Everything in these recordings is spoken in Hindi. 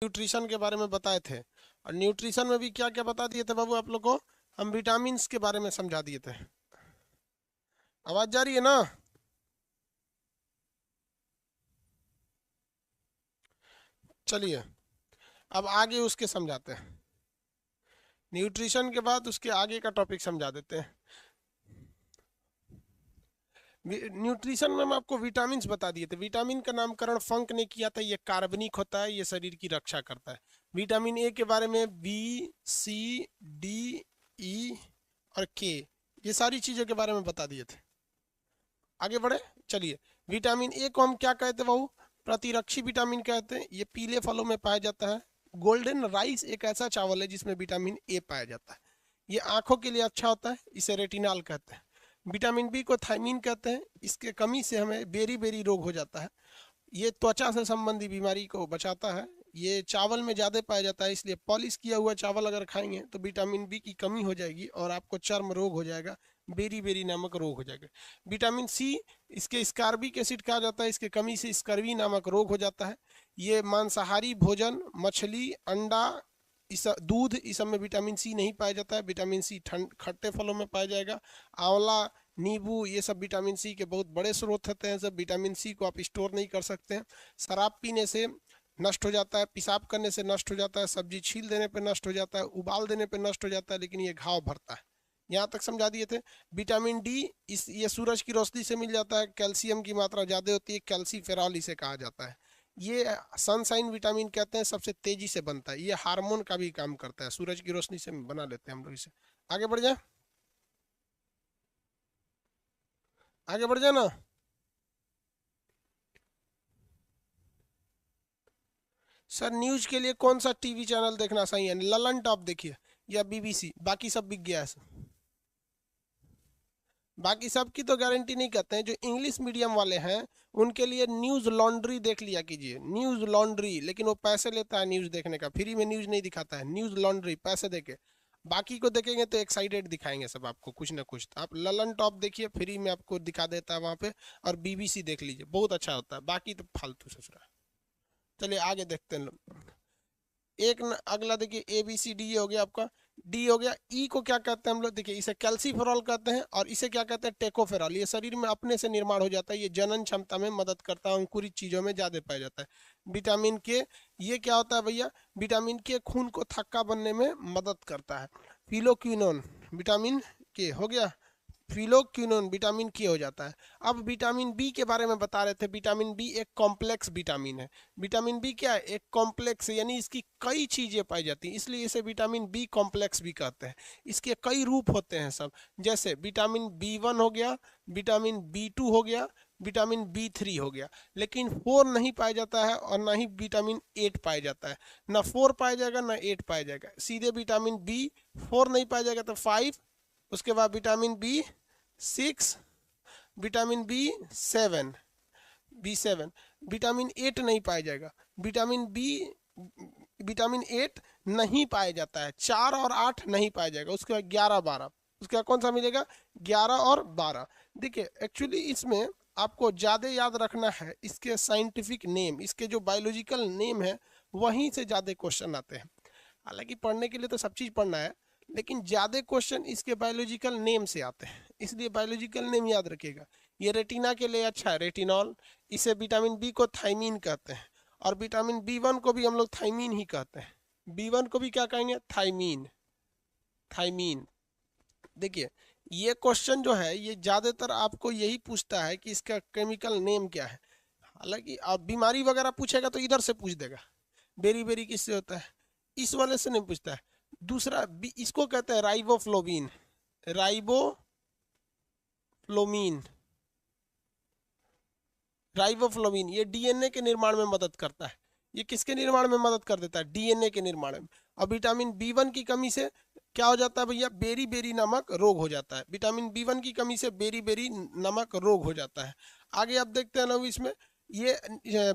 न्यूट्रिशन के बारे में बताए थे, और न्यूट्रिशन में भी क्या क्या बता दिए थे बाबू आप लोग को, हम विटामिन के बारे में समझा दिए थे। आवाज जा रही है ना? चलिए अब आगे उसके समझाते हैं। न्यूट्रिशन के बाद उसके आगे का टॉपिक समझा देते हैं। न्यूट्रिशन में हम आपको विटामिन बता दिए थे। विटामिन का नामकरण फंक ने किया था। ये कार्बनिक होता है, ये शरीर की रक्षा करता है। विटामिन ए के बारे में बी, सी, डी, ई और के, ये सारी चीजों के बारे में बता दिए थे। आगे बढ़े, चलिए। विटामिन ए को हम क्या कहते हैं बाबू? प्रतिरक्षी विटामिन कहते हैं। ये पीले फलों में पाया जाता है। गोल्डन राइस एक ऐसा चावल है जिसमें विटामिन ए पाया जाता है। ये आंखों के लिए अच्छा होता है, इसे रेटिनॉल कहते हैं। विटामिन बी को थायमीन कहते हैं। इसके कमी से हमें बेरी बेरी रोग हो जाता है। ये त्वचा से संबंधी बीमारी को बचाता है। ये चावल में ज़्यादा पाया जाता है, इसलिए पॉलिश किया हुआ चावल अगर खाएंगे तो विटामिन बी की कमी हो जाएगी और आपको चर्म रोग हो जाएगा, बेरी बेरी नामक रोग हो जाएगा। विटामिन सी, इसके स्कारबिक एसिड कहा जाता है, इसके कमी से स्कर्वी नामक रोग हो जाता है। ये मांसाहारी भोजन, मछली, अंडा, इस दूध, इस सब में विटामिन सी नहीं पाया जाता है। विटामिन सी खट्टे फलों में पाया जाएगा। आंवला, नींबू, ये सब विटामिन सी के बहुत बड़े स्रोत होते हैं। सब विटामिन सी को आप स्टोर नहीं कर सकते हैं। शराब पीने से नष्ट हो जाता है, पेशाब करने से नष्ट हो जाता है, सब्जी छील देने पे नष्ट हो जाता है, उबाल देने पे नष्ट हो जाता है, लेकिन ये घाव भरता है। यहाँ तक समझा दिए थे। विटामिन डी, ये सूरज की रोशनी से मिल जाता है। कैल्शियम की मात्रा ज़्यादा होती है, कैल्सीफेरॉल इसे कहा जाता है। ये सनशाइन विटामिन कहते हैं, सबसे तेजी से बनता है। ये हार्मोन का भी काम करता है, सूरज की रोशनी से बना लेते हैं हम लोग इसे। आगे बढ़ जाए, आगे बढ़ जाए ना। सर न्यूज के लिए कौन सा टीवी चैनल देखना सही है? ललन टॉप देखिए या बीबीसी, बाकी सब बिक गया है। बाकी सब की तो गारंटी नहीं कहते हैं। जो इंग्लिश मीडियम वाले हैं उनके लिए न्यूज़ लॉन्ड्री देख लिया कीजिए, न्यूज़ लॉन्ड्री। लेकिन वो पैसे लेता है न्यूज़ देखने का, फ्री में न्यूज़ नहीं दिखाता है। न्यूज़ लॉन्ड्री पैसे देके। बाकी को देखेंगे तो एक्साइटेड दिखाएंगे सब आपको कुछ ना कुछ। तो आप ललन टॉप देखिए, फ्री में आपको दिखा देता है वहाँ पे। और बीबीसी देख लीजिए, बहुत अच्छा होता है। बाकी तो फालतू ससुरा। चलिए आगे देखते हैं लोग। अगला देखिए, ए बी सी डी हो गया आपका। डी हो गया। ई को क्या कहते हैं हम लोग? देखिए, इसे कैल्सीफेरॉल कहते हैं और इसे क्या कहते हैं? टेकोफेरॉल। ये शरीर में अपने से निर्माण हो जाता है। ये जनन क्षमता में मदद करता है, अंकुरित चीजों में ज्यादा पाया जाता है। विटामिन के, ये क्या होता है भैया? विटामिन के खून को थक्का बनने में मदद करता है। फिलोक्विनोन, विटामिन के हो गया। फिलोक्विनोन विटामिन के हो जाता है। अब विटामिन बी के बारे में बता रहे थे। विटामिन बी एक कॉम्प्लेक्स विटामिन है। विटामिन बी क्या है? एक कॉम्प्लेक्स, यानी इसकी कई चीजें पाई जाती हैं, इसलिए इसे विटामिन बी कॉम्प्लेक्स भी कहते हैं। इसके कई रूप होते हैं सब, जैसे विटामिन बी 1 हो गया, विटामिन बी 2 हो गया, विटामिन बी 3 हो गया। लेकिन 4 नहीं पाया जाता है और ना ही विटामिन 8 पाया जाता है। ना 4 पाया जाएगा ना 8 पाया जाएगा, सीधे विटामिन बी 4 नहीं पाया जाएगा तो 5, उसके बाद vitamin B 6, vitamin B 7, vitamin 8 नहीं पाया जाएगा। विटामिन 8 नहीं पाया जाता है। 4 और 8 नहीं पाया जाएगा। उसके बाद 11, 12, उसके बाद कौन सा मिलेगा? 11 और 12। देखिए एक्चुअली इसमें आपको ज़्यादा याद रखना है इसके साइंटिफिक नेम, इसके जो बायोलॉजिकल नेम है वहीं से ज़्यादा क्वेश्चन आते हैं। हालांकि पढ़ने के लिए तो सब चीज़ पढ़ना है, लेकिन ज़्यादा क्वेश्चन इसके बायोलॉजिकल नेम से आते हैं, इसलिए बायोलॉजिकल नेम याद रखिएगा। ये रेटिना के लिए अच्छा है, रेटिनॉल। इसे विटामिन बी को थायमीन कहते हैं, और विटामिन बी 1 को भी हम लोग थायमीन ही कहते हैं। बी 1 को भी क्या कहेंगे? Thiamine, thiamine. देखिए ये क्वेश्चन जो है ये ज़्यादातर आपको यही पूछता है कि इसका केमिकल नेम क्या है। हालांकि आप बीमारी वगैरह पूछेगा तो इधर से पूछ देगा, बेरी बेरी किससे होता है, इस वाले से नहीं पूछता है। दूसरा इसको कहते हैं राइबोफ्लोविन, राइबोफ्लोमीन, राइबोफ्लोविन। ये डीएनए के निर्माण में मदद करता है। ये किसके निर्माण में मदद कर देता है? डीएनए के निर्माण में। और विटामिन बी 1 की कमी से क्या हो जाता है भैया? बेरी बेरी नामक रोग हो जाता है। विटामिन बी 1 की कमी से बेरी बेरी नामक रोग हो जाता है। आगे आप देखते हैं ना इसमें, ये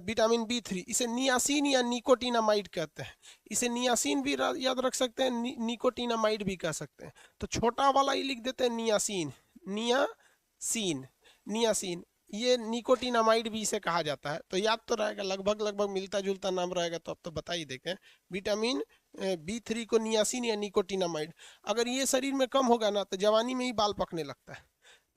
विटामिन बी 3, इसे नियासिन या निकोटिनामाइड कहते हैं। इसे नियासिन भी याद रख सकते हैं, निकोटिनामाइड भी कह सकते हैं। तो छोटा वाला ही लिख देते हैं नियासिन, नियासिन, नियासिन। ये निकोटिनामाइड भी इसे कहा जाता है, तो याद तो रहेगा, लगभग लगभग मिलता जुलता नाम रहेगा, तो अब तो बता ही देते हैं। विटामिन B3 को नियासिन या निकोटिनामाइड। अगर ये शरीर में कम होगा ना तो जवानी में ही बाल पकने लगता है।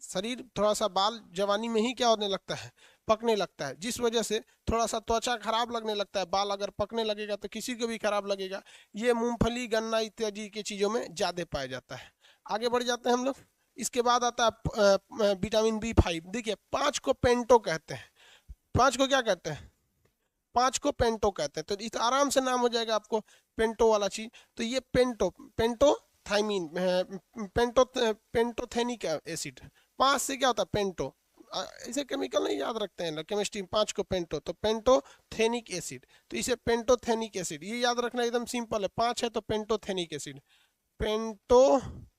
शरीर थोड़ा सा बाल जवानी में ही क्या होने लगता है, पकने लगता है, जिस वजह से थोड़ा सा त्वचा खराब लगने लगता है। बाल अगर पकने लगेगा तो किसी को भी खराब लगेगा। ये मूंगफली, गन्ना इत्यादि की चीज़ों में ज़्यादा पाया जाता है। आगे बढ़ जाते हैं हम लोग। इसके बाद आता है विटामिन B5। देखिए 5 को पेंटो कहते हैं। 5 को क्या कहते हैं, 5 को पेंटो कहते हैं। तो इस आराम से नाम हो जाएगा आपको पेंटो वाला चीज। तो ये पेंटोथाइमिन, पेंटोथेनिक एसिड। 5 से क्या होता है पेंटो, इसे केमिकल नहीं याद रखते हैं केमिस्ट्री में। 5 को पेंटो, तो पेंटोथेनिक एसिड, तो इसे पेंटोथेनिक एसिड, ये याद रखना एकदम सिंपल है। 5 है तो pantothenic acid, pantothenic,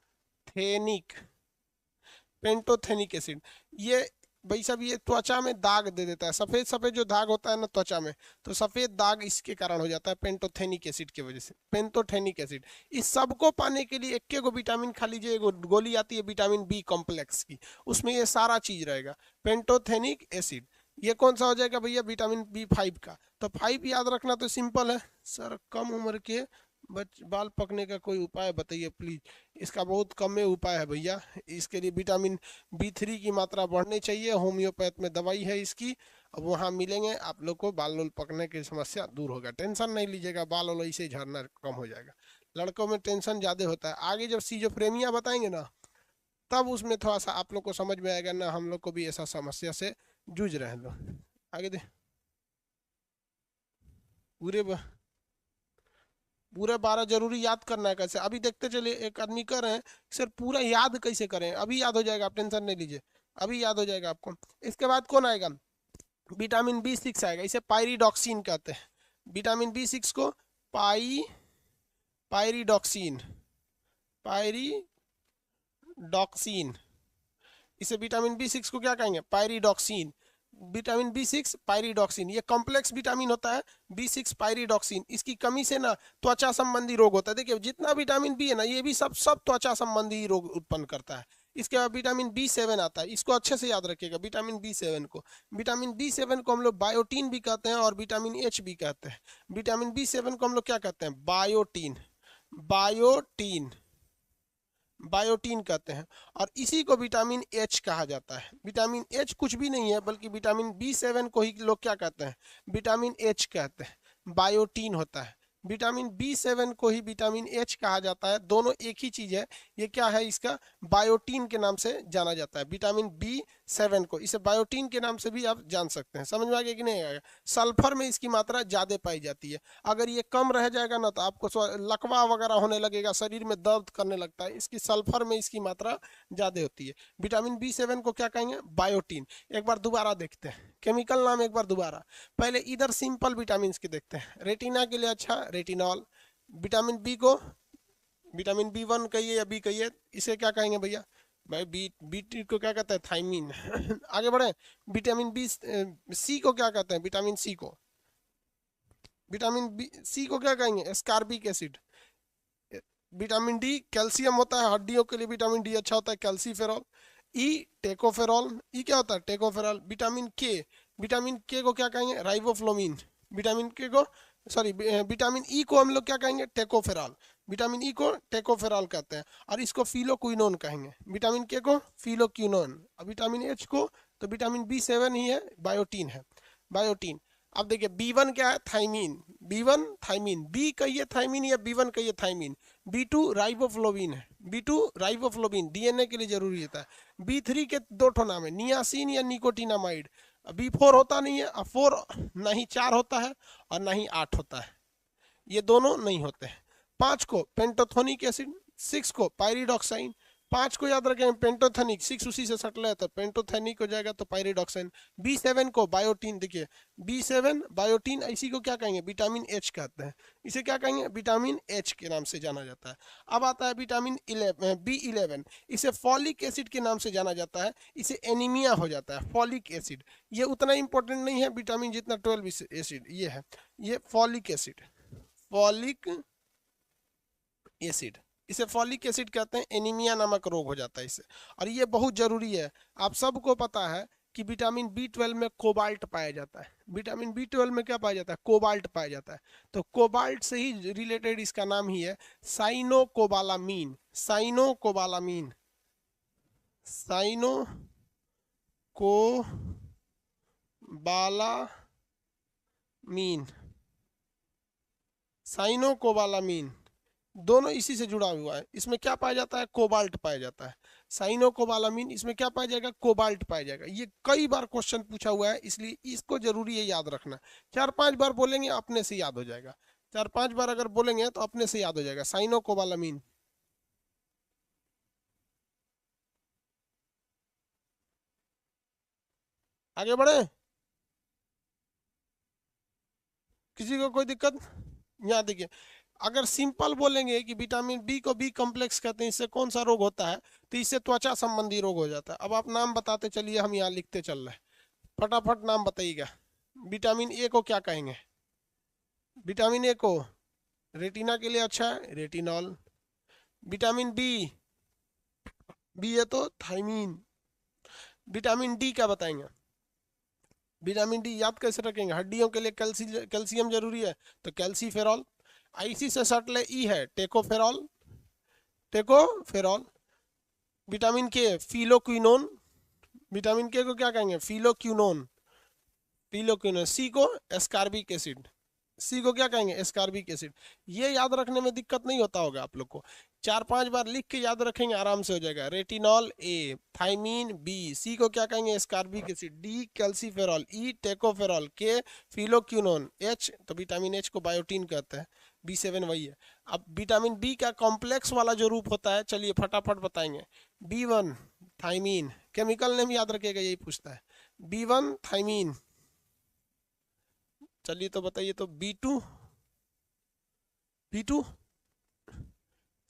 pantothenic acid. ये भाई साहब ये त्वचा में दाग दे देता है, सफेद सफेद जो दाग होता है ना त्वचा में, तो सफेद दाग इसके कारण हो जाता है पेंटोथेनिक एसिड की वजह से। पेंटोथेनिक एसिड, इस सबको पाने के लिए एक विटामिन खा लीजिए, एगो गोली आती है विटामिन B कॉम्प्लेक्स की, उसमें ये सारा चीज रहेगा। पेंटोथेनिक एसिड, ये कौन सा हो जाएगा भैया, विटामिन B5 का। तो 5 याद रखना तो सिंपल है। सर कम उम्र के बाल पकने का कोई उपाय बताइए प्लीज। इसका बहुत कम में उपाय है भैया। इसके लिए विटामिन B3 की मात्रा बढ़नी चाहिए। होम्योपैथ में दवाई है इसकी, अब वहाँ मिलेंगे आप लोग को, बाल पकने की समस्या दूर होगा। टेंशन नहीं लीजिएगा, बाल ऐसे झड़ना कम हो जाएगा। लड़कों में टेंशन ज़्यादा होता है, आगे जब सीजोफ्रेनिया बताएंगे ना तब उसमें थोड़ा सा आप लोग को समझ में आएगा ना, हम लोग को भी ऐसा समस्या से जूझ रहे हैं लोग। आगे दे, पूरे पूरा 12 जरूरी याद करना है कैसे, अभी देखते चलिए। एक आदमी कर रहे हैं सर पूरा याद कैसे करें, अभी याद हो जाएगा, आप टेंशन नहीं लीजिए, अभी याद हो जाएगा आपको। इसके बाद कौन आएगा, विटामिन B6 आएगा, इसे पायरिडॉक्सिन कहते हैं। विटामिन B6 को पायरिडॉक्सिन, पायरिडॉक्सिन, इसे विटामिन B6 को क्या कहेंगे, पायरिडॉक्सिन। विटामिन B6 पायरिडॉक्सिन, ये कॉम्प्लेक्स विटामिन होता है B6 पायरिडॉक्सिन। इसकी कमी से ना त्वचा संबंधी रोग होता है। देखिए जितना विटामिन B है ना, ये भी सब त्वचा संबंधी रोग उत्पन्न करता है। इसके बाद विटामिन B7 आता है, इसको अच्छे से याद रखिएगा विटामिन B7 को। विटामिन B7 को हम लोग बायोटीन भी कहते हैं और विटामिन H भी कहते हैं। विटामिन B7 को हम लोग क्या कहते हैं, बायोटीन, बायोटीन, बायोटीन कहते हैं। और इसी को विटामिन H कहा जाता है। विटामिन H कुछ भी नहीं है बल्कि विटामिन B7 को ही लोग क्या कहते हैं, विटामिन H कहते हैं, बायोटीन होता है। विटामिन B7 को ही विटामिन H कहा जाता है, दोनों एक ही चीज है। ये क्या है, इसका बायोटीन के नाम से जाना जाता है। विटामिन B7 को, इसे बायोटीन के नाम से भी आप जान सकते हैं। समझ में आ गया कि नहीं आएगा। सल्फर में इसकी मात्रा ज्यादा पाई जाती है। अगर ये कम रह जाएगा ना तो आपको लकवा वगैरह होने लगेगा, शरीर में दर्द करने लगता है। इसकी सल्फर में इसकी मात्रा ज्यादा होती है। विटामिन B7 को क्या कहेंगे, बायोटीन। एक बार दोबारा देखते हैं केमिकल नाम, एक बार दोबारा। पहले इधर सिंपल विटामिन के देखते हैं। रेटिना के लिए अच्छा रेटिनॉल। विटामिन B को विटामिन B1 कहिए या B कहिए, इसे क्या कहेंगे भैया, भाई B को क्या कहते हैं, थाइमिन। आगे बढ़े, विटामिन C को क्या कहते हैं, विटामिन C को, विटामिन C को क्या कहेंगे, ascorbic acid. Vitamin D calcium होता है, हड्डियों के लिए विटामिन D अच्छा होता है, कैल्सीफेरॉल। E टेकोफेरॉल, E क्या होता है, टेकोफेरॉल। विटामिन K को क्या कहेंगे, राइबोफ्लोविन। विटामिन K को विटामिन E को हम लोग क्या कहेंगे, टेकोफेरॉल। विटामिन E को टेकोफेरॉल कहते हैं और इसको फिलोक्विनोन कहेंगे। विटामिन K को फिलोक्विनोन। और विटामिन H को तो विटामिन B7 ही है, बायोटीन है, बायोटीन। अब देखिए B1 क्या है, थाइमिन। B1 थाइमिन, B कहिए थाइमिन या B1 कहिए थाइमिन। B2 राइबोफ्लोविन है, B2 राइबोफ्लोविन DNA के लिए जरूरी होता है। B3 के दो ठो नाम है, नियासिन या निकोटिनामाइड। B4 होता नहीं है, 4 नहीं 4 होता है और ना ही 8 होता है, ये दोनों नहीं होते हैं। 5 को पेंटोथोनिक एसिड, 6 को पायरिडॉक्साइन। 5 को याद रखें पेंटोथेनिक, 6 उसी से सटला है तो पेंटोथेनिक हो जाएगा, तो पायरिडॉक्साइन। B7 को बायोटीन, देखिए B7 बायोटीन, इसी को क्या कहेंगे, विटामिन H कहते हैं। इसे क्या कहेंगे, विटामिन H के नाम से जाना जाता है। अब आता है विटामिन B11, इसे फॉलिक एसिड के नाम से जाना जाता है। इसे एनीमिया हो जाता है, फॉलिक एसिड। ये उतना इंपॉर्टेंट नहीं है विटामिन जितना 12 एसिड ये है। ये फॉलिक एसिड, फॉलिक एसिड, इसे फॉलिक एसिड कहते हैं। एनीमिया नामक रोग हो जाता है इससे, और ये बहुत जरूरी है। आप सबको पता है कि विटामिन बी 12 में कोबाल्ट पाया जाता है। विटामिन बी 12 में क्या पाया जाता है? कोबाल्ट पाया जाता है। तो कोबाल्ट से ही रिलेटेड इसका नाम ही है साइनोकोबालामीन। साइनोकोबालामीन, साइनोकोबालामीन, साइनोकोबालामीन, दोनों इसी से जुड़ा हुआ है। इसमें क्या पाया जाता है? कोबाल्ट पाया जाता है। साइनोकोबालामीन, इसमें क्या पाया जाएगा? कोबाल्ट पाया जाएगा। ये कई बार क्वेश्चन पूछा हुआ है, इसलिए इसको जरूरी है याद रखना। 4-5 बार बोलेंगे अपने से याद हो जाएगा। 4-5 बार अगर बोलेंगे तो अपने से याद हो जाएगा। साइनोकोबालामीन। आगे बढ़े, किसी को कोई दिक्कत? यहाँ देखिए, अगर सिंपल बोलेंगे कि विटामिन बी को बी कॉम्प्लेक्स कहते हैं, इससे कौन सा रोग होता है, तो इससे त्वचा संबंधी रोग हो जाता है। अब आप नाम बताते चलिए, हम यहाँ लिखते चल रहे हैं। फटाफट नाम बताइएगा। विटामिन ए को क्या कहेंगे? विटामिन ए को रेटिना के लिए अच्छा है, रेटिनॉल। विटामिन बी, बी है तो थायमीन। विटामिन डी क्या बताएंगे? विटामिन डी याद कैसे रखेंगे? हड्डियों के लिए कैल्शियम जरूरी है, तो कैल्सीफेरॉल। आईसी से सट ले, ई है टेकोफेरॉल, टेकोफेरॉल। विटामिन के फिलोक्विनोन, विटामिन के को क्या कहेंगे? Phylloquinone, phylloquinone. सी को एस्कार्बिक एसिड, सी को क्या कहेंगे? Ascorbic acid. ये याद रखने में दिक्कत नहीं होता होगा आप लोग को। 4-5 बार लिख के याद रखेंगे, आराम से हो जाएगा। रेटिनॉल ए, थायमीन बी, सी को क्या कहेंगे? एस्कार्बिक एसिड, डी कैल्सीफेरॉल, ई टेकोफेरॉल, के फिलोक्विनोन, एच तो विटामिन एच को बायोटीन कहते हैं, B7 वही है। अब विटामिन बी का कॉम्प्लेक्स वाला जो रूप होता है, चलिए फटाफट बताएंगे। B1 थायमीन, केमिकल नेम याद रखिएगा, यही पूछता है। B1 thymine. चलिए तो बताइए, तो B2, B2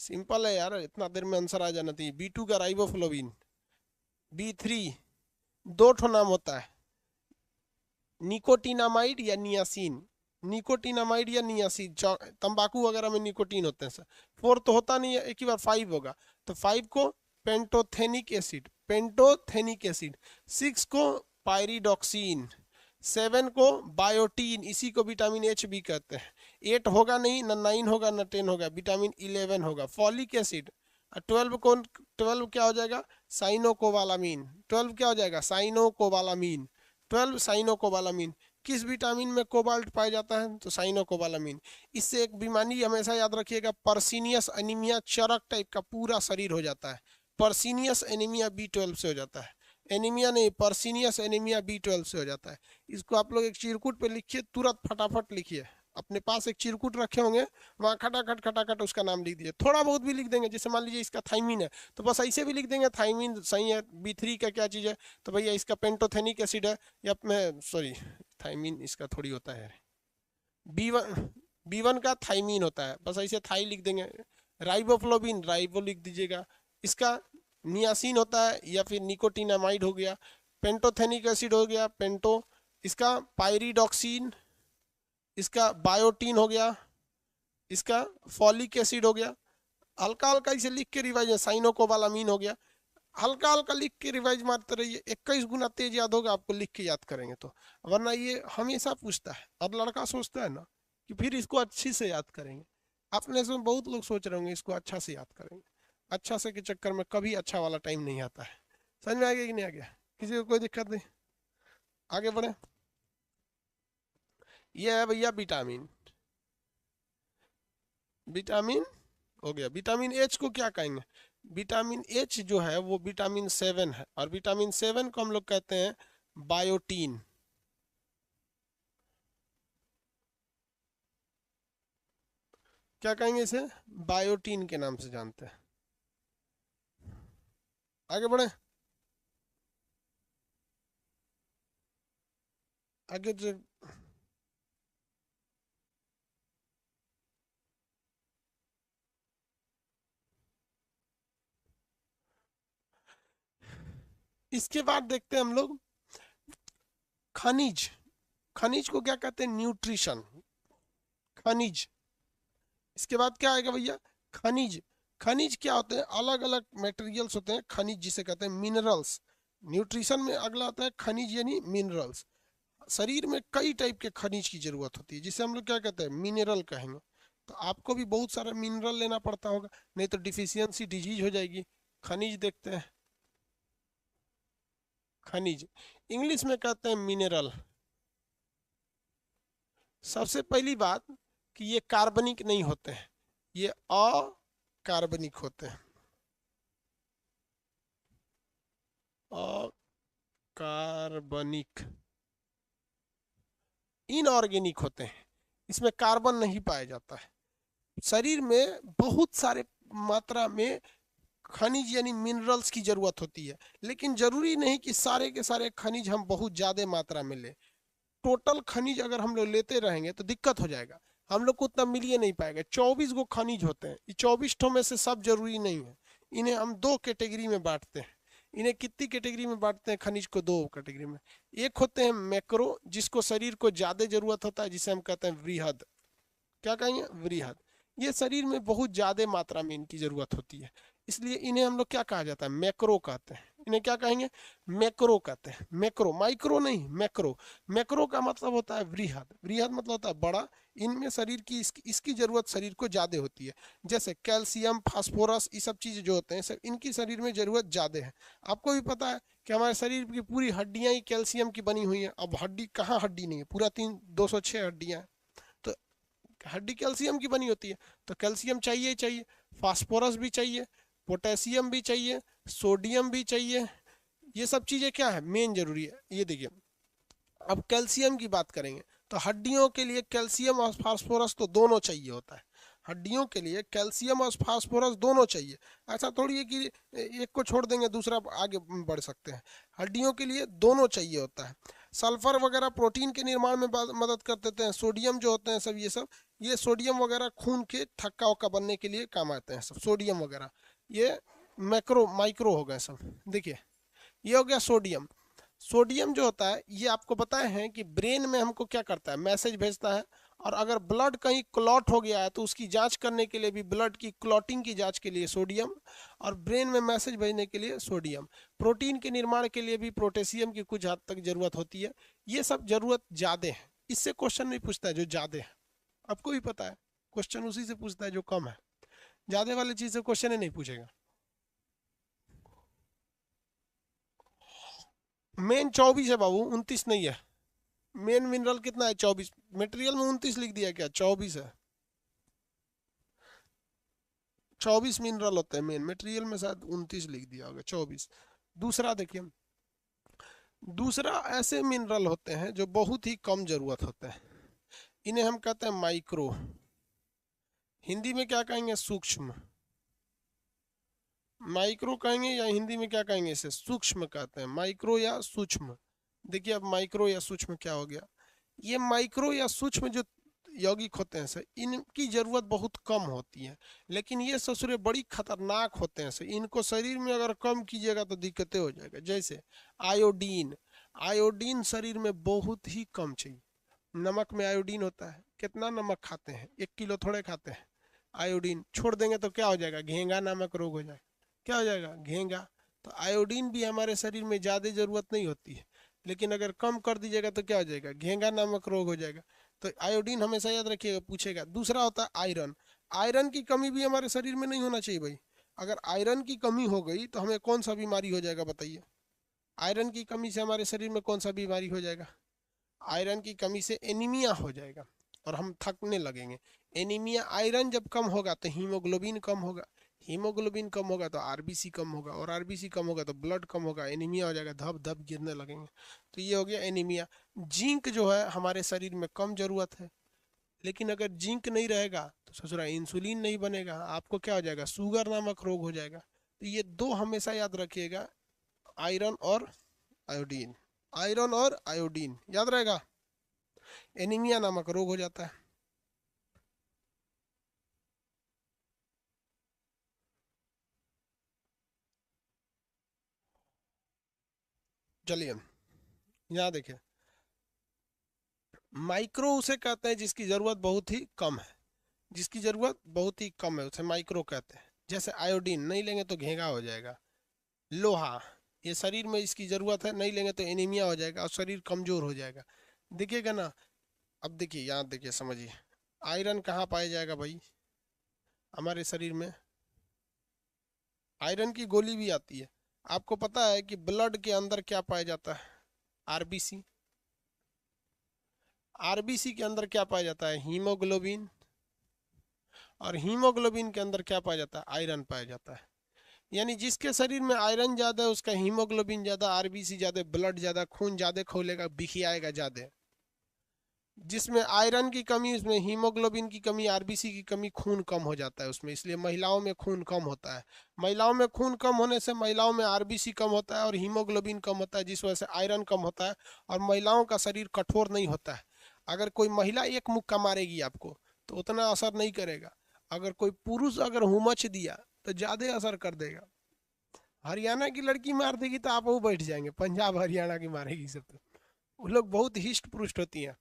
सिंपल है यार, इतना देर में आंसर आ जाना चाहिए। B2 का राइबोफ्लोविन। B3 दो ठो नाम होता है, निकोटिनामाइड या नियासिन। निकोटिनामाइड या नियासिन, तंबाकू वगैरह में निकोटीन होते हैं सर। 4 तो होता नहीं है, एक ही बार 5 होगा, तो 5 को पेंटोथेनिक एसिड, पेंटोथेनिक एसिड। 6 को पायरिडॉक्सिन, 7 को बायोटीन, इसी को विटामिन एच भी कहते हैं। 8 होगा नहीं, न 9 होगा, न 10 होगा, विटामिन 11 होगा, फॉलिक एसिड। 12 कौन? 12 क्या हो जाएगा? साइनोकोबालामीन। 12 क्या हो जाएगा? साइनोकोबालामीन। 12 साइनोकोबालामीन। किस विटामिन में कोबाल्ट पाया जाता है? तो साइनोकोबालामीन। इससे एक बीमारी हमेशा याद रखिएगा, पर्सीनियस एनीमिया, चरक टाइप का पूरा शरीर हो जाता है। पर्सीनियस एनीमिया B12 से हो जाता है, एनीमिया नहीं, पर्सीनियस एनीमिया B12 से हो जाता है। इसको आप लोग एक चिरकुट पे लिखिए, तुरंत फटाफट लिखिए। अपने पास एक चिरकुट रखे होंगे, वहाँ खटाखट खटाखट उसका नाम लिख दीजिए। थोड़ा बहुत भी लिख देंगे, जैसे मान लीजिए इसका थाइमीन है, तो बस ऐसे भी लिख देंगे थाइमीन सही है। B3 का क्या चीज़ है? तो भैया इसका पेंटोथेनिक एसिड है, या मैं सॉरी, थाइमीन इसका थोड़ी होता है। B1 का थाइमीन होता है, बस ऐसे थाई लिख देंगे। राइबोफ्लोविन, राइबो लिख दीजिएगा। इसका नियासिन होता है, या फिर निकोटिनामाइड हो गया। पेंटोथेनिक एसिड हो गया, पेंटो। इसका पायरिडॉक्सिन, इसका बायोटीन हो गया, इसका फॉलिक एसिड हो गया। हल्का हल्का इसे लिख के रिवाइज, साइनोकोबालामीन हो गया। हल्का हल्का लिख के रिवाइज मारते रहिए, 21 गुना तेज याद होगा आपको लिख के याद करेंगे तो। वरना ये हमेशा पूछता है, और लड़का सोचता है ना कि फिर इसको अच्छी से याद करेंगे। अपने से बहुत लोग सोच रहे होंगे इसको अच्छा से याद करेंगे, अच्छा से के चक्कर में कभी अच्छा वाला टाइम नहीं आता है। समझ में आ गया कि नहीं आ गया? किसी को कोई दिक्कत नहीं? आगे बढ़े। ये है भैया विटामिन, विटामिन हो गया। विटामिन एच को क्या कहेंगे? विटामिन एच जो है वो विटामिन 7 है, और विटामिन 7 को हम लोग कहते हैं बायोटीन। क्या कहेंगे इसे? बायोटीन के नाम से जानते हैं। आगे बढ़े, आगे जो इसके बाद देखते हैं हम लोग खनिज। खनिज को क्या कहते हैं? न्यूट्रिशन, खनिज। इसके बाद क्या आएगा भैया? खनिज। खनिज क्या होते हैं? अलग अलग मटेरियल्स होते हैं खनिज, जिसे कहते हैं मिनरल्स। न्यूट्रिशन में अगला आता है खनिज यानी मिनरल्स। शरीर में कई टाइप के खनिज की जरूरत होती है, जिसे हम लोग क्या कहते हैं, मिनरल कहेंगे। तो आपको भी बहुत सारा मिनरल लेना पड़ता होगा, नहीं तो डिफिशियंसी डिजीज हो जाएगी। खनिज देखते हैं, खनिज इंग्लिश में कहते हैं मिनरल। सबसे पहली बात कि ये कार्बनिक नहीं होते हैं, ये अकार्बनिक होते हैं, अकार्बनिक, इनऑर्गेनिक होते हैं, इसमें कार्बन नहीं पाया जाता है। शरीर में बहुत सारे मात्रा में खनिज यानी मिनरल्स की जरूरत होती है, लेकिन जरूरी नहीं कि सारे के सारे खनिज हम बहुत ज्यादा मात्रा में लें। टोटल खनिज अगर हम लोग लेते रहेंगे तो दिक्कत हो जाएगा, हम लोग को उतना मिल ही नहीं पाएगा। 24 गो खनिज होते हैं, ये 24 ठो में से सब जरूरी नहीं है। इन्हें हम दो कैटेगरी में बांटते हैं। इन्हें कितनी कैटेगरी में बांटते हैं खनिज को? दो कैटेगरी में। एक होते हैं मैक्रो, जिसको शरीर को ज्यादा जरूरत होता है, जिसे हम कहते हैं वृहद। क्या कहेंगे? वृहद। ये शरीर में बहुत ज्यादा मात्रा में इनकी जरूरत होती है, इसलिए इन्हें हम लोग क्या कहा जाता है? मैक्रो कहते हैं। इन्हें क्या कहेंगे? मैक्रो कहते हैं। मैक्रो, माइक्रो नहीं, मैक्रो। मैक्रो का मतलब होता है वृहद। वृहद मतलब होता है बड़ा। इनमें शरीर की इसकी जरूरत शरीर को ज्यादा होती है। जैसे कैल्शियम, फास्फोरस, ये सब चीजें जो होते हैं सब इनकी शरीर में जरूरत ज्यादा है। आपको भी पता है कि हमारे शरीर की पूरी हड्डियां ही कैल्शियम की बनी हुई है। अब हड्डी कहाँ हड्डी नहीं है, पूरा 206 हड्डियां हैं, तो हड्डी कैल्शियम की बनी होती है। तो कैल्शियम चाहिए ही चाहिए, फास्फोरस भी चाहिए, पोटेशियम भी चाहिए, सोडियम भी चाहिए। ये सब चीज़ें क्या है? मेन जरूरी है। ये देखिए, अब कैल्शियम की बात करेंगे तो हड्डियों के लिए कैल्शियम और फास्फोरस तो दोनों चाहिए होता है। हड्डियों के लिए कैल्शियम और फास्फोरस दोनों चाहिए। ऐसा थोड़ी है कि एक को छोड़ देंगे दूसरा आगे बढ़ सकते हैं। हड्डियों के लिए दोनों चाहिए होता है। सल्फर वगैरह प्रोटीन के निर्माण में मदद कर देते हैं। सोडियम जो होते हैं सब ये सोडियम वगैरह खून के थक्का वक्का बनने के लिए काम आते हैं सब, सोडियम वगैरह। ये मैक्रो माइक्रो हो गए सब। देखिए, ये हो गया सोडियम। सोडियम जो होता है, ये आपको बताए हैं कि ब्रेन में हमको क्या करता है? मैसेज भेजता है। और अगर ब्लड कहीं क्लॉट हो गया है तो उसकी जांच करने के लिए भी, ब्लड की क्लॉटिंग की जांच के लिए सोडियम, और ब्रेन में मैसेज भेजने के लिए सोडियम। प्रोटीन के निर्माण के लिए भी पोटेशियम की कुछ हद तक जरूरत होती है। ये सब जरूरत ज्यादा है। इससे क्वेश्चन नहीं पूछता है जो ज्यादा है, आपको भी पता है। क्वेश्चन उसी से पूछता है जो कम है, ज्यादा वाली चीज से क्वेश्चन ही नहीं पूछेगा। मेन 24 है बाबू, 29 नहीं है। मेन मिनरल कितना है? 24। मटेरियल में 29 लिख दिया क्या? 24 है। 24 मिनरल होते हैं मेन, मटेरियल में शायद 29 लिख दिया होगा, 24। दूसरा देखिए, दूसरा ऐसे मिनरल होते हैं जो बहुत ही कम जरूरत होते हैं। इन्हें हम कहते हैं माइक्रो। हिंदी में क्या कहेंगे? सूक्ष्म। माइक्रो कहेंगे या हिंदी में क्या कहेंगे? इसे सूक्ष्म कहते हैं, माइक्रो या सूक्ष्म। देखिए, अब माइक्रो या सूक्ष्म क्या हो गया? ये माइक्रो या सूक्ष्म जो यौगिक होते हैं सर, इनकी जरूरत बहुत कम होती है, लेकिन ये ससुरे बड़ी खतरनाक होते हैं सर। इनको शरीर में अगर कम कीजिएगा तो दिक्कतें हो जाएगा। जैसे आयोडीन। आयोडीन शरीर में बहुत ही कम चाहिए। नमक में आयोडीन होता है, कितना नमक खाते हैं? 1 किलो थोड़े खाते हैं। आयोडीन छोड़ देंगे तो क्या हो जाएगा? घेंगा नामक रोग हो जाएगा। क्या हो जाएगा? घेंगा। तो आयोडीन भी हमारे शरीर में ज़्यादा ज़रूरत नहीं होती है, लेकिन अगर कम कर दीजिएगा तो क्या हो जाएगा? घेंगा नामक रोग हो जाएगा। तो आयोडीन हमेशा याद रखिएगा, पूछेगा। दूसरा होता है आयरन। आयरन की कमी भी हमारे शरीर में नहीं होना चाहिए भाई। अगर आयरन की कमी हो गई तो हमें कौन सा बीमारी हो जाएगा बताइए? आयरन की कमी से हमारे शरीर में कौन सा बीमारी हो जाएगा? आयरन की कमी से एनीमिया हो जाएगा और हम थकने लगेंगे। एनीमिया, आयरन जब कम होगा तो हीमोग्लोबिन कम होगा, हीमोग्लोबिन कम होगा तो आरबीसी कम होगा, और आरबीसी कम होगा तो ब्लड कम होगा, एनीमिया हो जाएगा, धप धप गिरने लगेंगे। तो ये हो गया एनीमिया। जिंक जो है हमारे शरीर में कम जरूरत है, लेकिन अगर जिंक नहीं रहेगा तो ससुरा इंसुलिन नहीं बनेगा, आपको क्या हो जाएगा? शुगर नामक रोग हो जाएगा। तो ये दो हमेशा याद रखिएगा, आयरन और आयोडीन। आयरन और आयोडीन याद रहेगा, एनीमिया नामक रोग हो जाता है। चलिए, यहाँ देखिए, माइक्रो उसे कहते हैं जिसकी जरूरत बहुत ही कम है। जिसकी जरूरत बहुत ही कम है उसे माइक्रो कहते हैं। जैसे आयोडीन नहीं लेंगे तो घेंगा हो जाएगा। लोहा, ये शरीर में इसकी ज़रूरत है, नहीं लेंगे तो एनीमिया हो जाएगा और शरीर कमज़ोर हो जाएगा। देखिएगा ना, अब देखिए यहाँ देखिए समझिए, आयरन कहाँ पाया जाएगा भाई हमारे शरीर में? आयरन की गोली भी आती है। आपको पता है कि ब्लड के अंदर क्या पाया जाता है? आरबीसी। आरबीसी के अंदर क्या पाया जाता है? हीमोग्लोबिन। और हीमोग्लोबिन के अंदर क्या पाया जाता है? आयरन पाया जाता है। यानी जिसके शरीर में आयरन ज़्यादा है उसका हीमोग्लोबिन ज़्यादा, आरबीसी ज़्यादा, ब्लड ज़्यादा, खून ज़्यादा खोलेगा, बिखियाएगा ज़्यादा। जिसमें आयरन की कमी, उसमें हीमोग्लोबिन की कमी, आरबीसी की कमी, खून कम हो जाता है उसमें, इसलिए महिलाओं में खून कम होता है। महिलाओं में खून कम होने से महिलाओं में आरबीसी कम होता है और हीमोग्लोबिन कम होता है, जिस वजह से आयरन कम होता है और महिलाओं का शरीर कठोर नहीं होता है। अगर कोई महिला एक मुक्का मारेगी आपको तो उतना असर नहीं करेगा, अगर कोई पुरुष अगर हुमच दिया तो ज़्यादा असर कर देगा। हरियाणा की लड़की मार देगी तो आप वो बैठ जाएंगे, पंजाब हरियाणा की मारेगी सब तो वो लोग बहुत हिष्ट पुष्ट होती हैं